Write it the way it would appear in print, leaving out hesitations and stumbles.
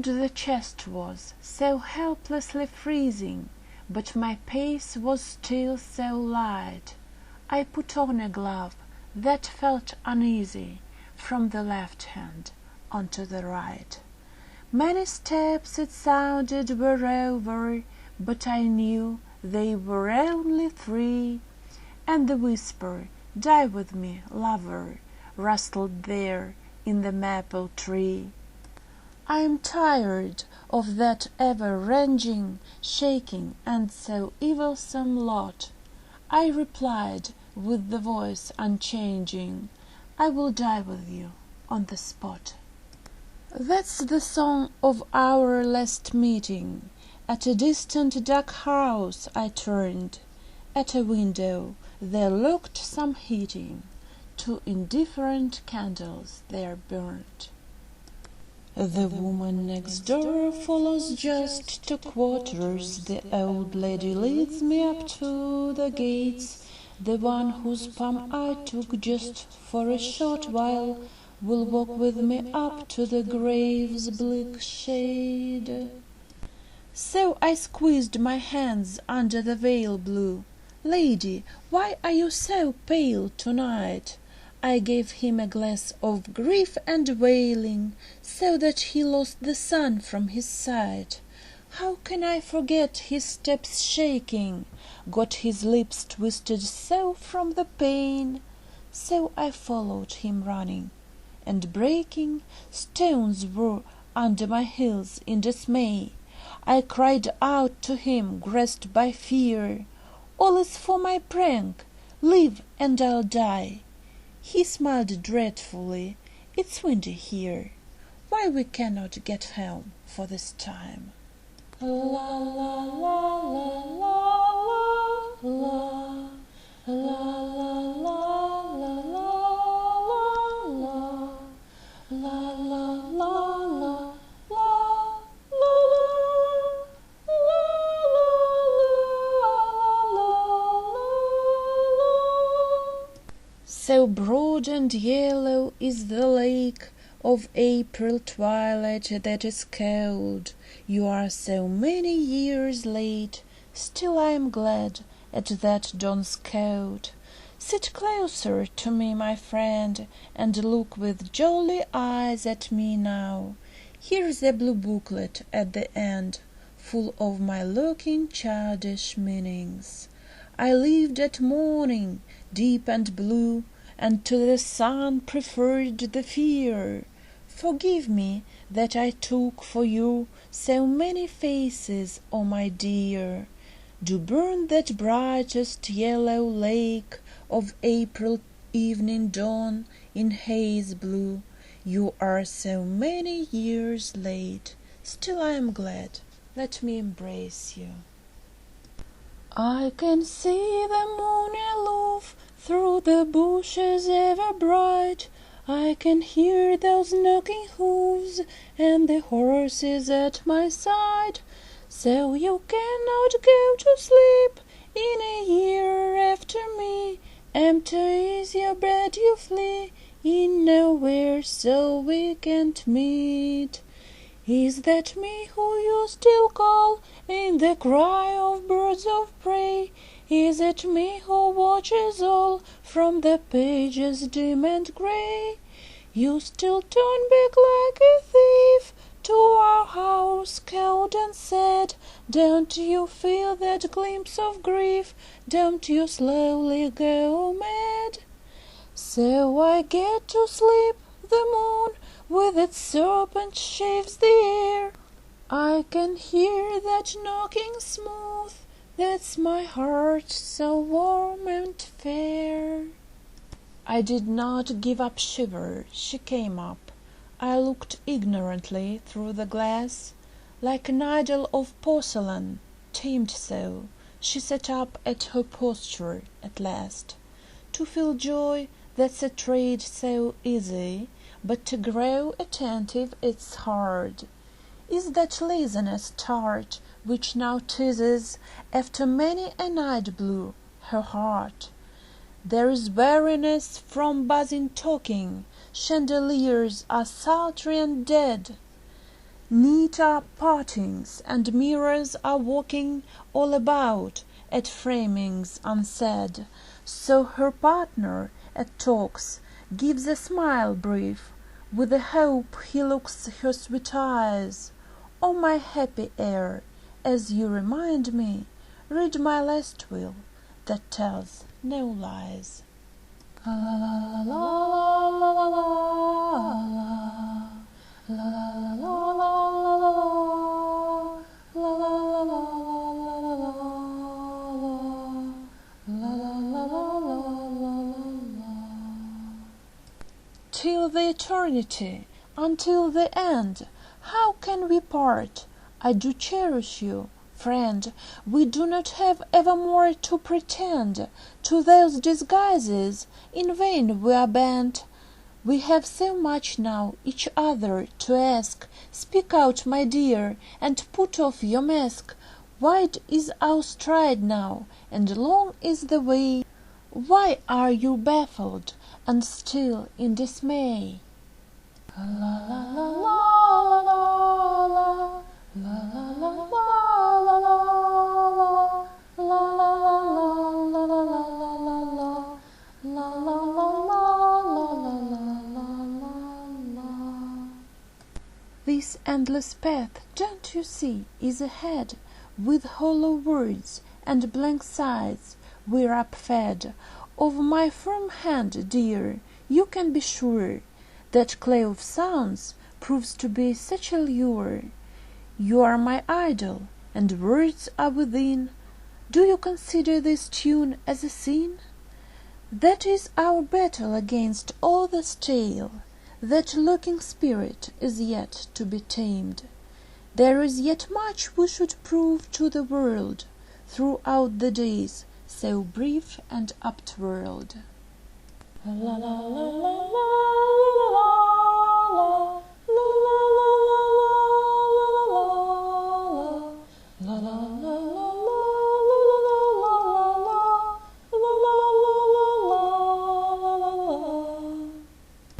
Cold the chest was, so helplessly freezing, but my pace was still so light. I put on a glove that felt uneasy, from the left hand onto the right. Many steps it sounded were over, but I knew they were only 3, and the whisper, "Die with me, lover," rustled there in the maple tree. I am tired of that ever-ranging, shaking, and so evilsome lot. I replied with the voice unchanging, "I will die with you on the spot." That's the song of our last meeting. At a distant dark house I turned. At a window there looked some heating. 2 indifferent candles there burned. The woman next door follows just 2 quarters. The old lady leads me up to the gates. The one whose palm I took just for a short while will walk with me up to the grave's bleak shade. So I squeezed my hands under the veil blue. "Lady, why are you so pale tonight?" I gave him a glass of grief and wailing, so that he lost the sun from his sight. How can I forget his steps shaking, got his lips twisted so from the pain? So I followed him running, and breaking stones were under my heels in dismay. I cried out to him, grasped by fear, "All is for my prank, live and I'll die." He smiled dreadfully, "It's windy here. Why we cannot get home for this time?" La la la la la la la la la la la la. So broad and yellow is the lake of April twilight that is cold. You are so many years late, still I am glad at that dawn's cold. Sit closer to me, my friend, and look with jolly eyes at me now. Here's a blue booklet at the end, full of my looking childish meanings. I lived at morning, deep and blue, and to the sun preferred the fear. Forgive me that I took for you so many faces, oh my dear. Do burn that brightest yellow lake of April evening dawn in haze blue. You are so many years late, still I am glad. Let me embrace you. I can see the moon aloof through the bushes ever bright. I can hear those knocking hoofs and the horses at my side. So you cannot go to sleep in a year after me. Empty is your bed, you flee in nowhere, so we can't meet. Is that me who you still call in the cry of birds of prey? Is it me who watches all from the pages dim and grey? You still turn back like a thief to our house cold and sad. Don't you feel that glimpse of grief? Don't you slowly go mad? So I get to sleep, the moon with its serpent shaves the air. I can hear that knocking smooth, that's my heart so warm and fair. I did not give up Shiver. She came up. I looked ignorantly through the glass, like an idol of porcelain, tamed so. She sat up at her posture at last. To feel joy, that's a trade so easy, but to grow attentive it's hard. Is that laziness tart which now teases, after many a night blue, her heart? There is weariness from buzzing talking, chandeliers are sultry and dead. Neat are partings, and mirrors are walking all about at framings unsaid. So her partner at talks gives a smile brief, with the hope he looks her sweet eyes. O my happy air, as you remind me, read my last will that tells no lies. La la la la la la la till the eternity, until the end, how can we part? I do cherish you, friend. We do not have evermore to pretend to those disguises. In vain we are bent. We have so much now each other to ask. Speak out, my dear, and put off your mask. Wide is our stride now, and long is the way. Why are you baffled and still in dismay? La la la la la la la la la la. This endless path, don't you see, is ahead, with hollow words and blank sighs we're upfed. Of my firm hand, dear, you can be sure, that clay of sounds proves to be such a lure. You are my idol, and words are within. Do you consider this tune as a sin? That is our battle against all the stale. That lurking spirit is yet to be tamed. There is yet much we should prove to the world throughout the days so brief and uptwirled. La la la la la la la.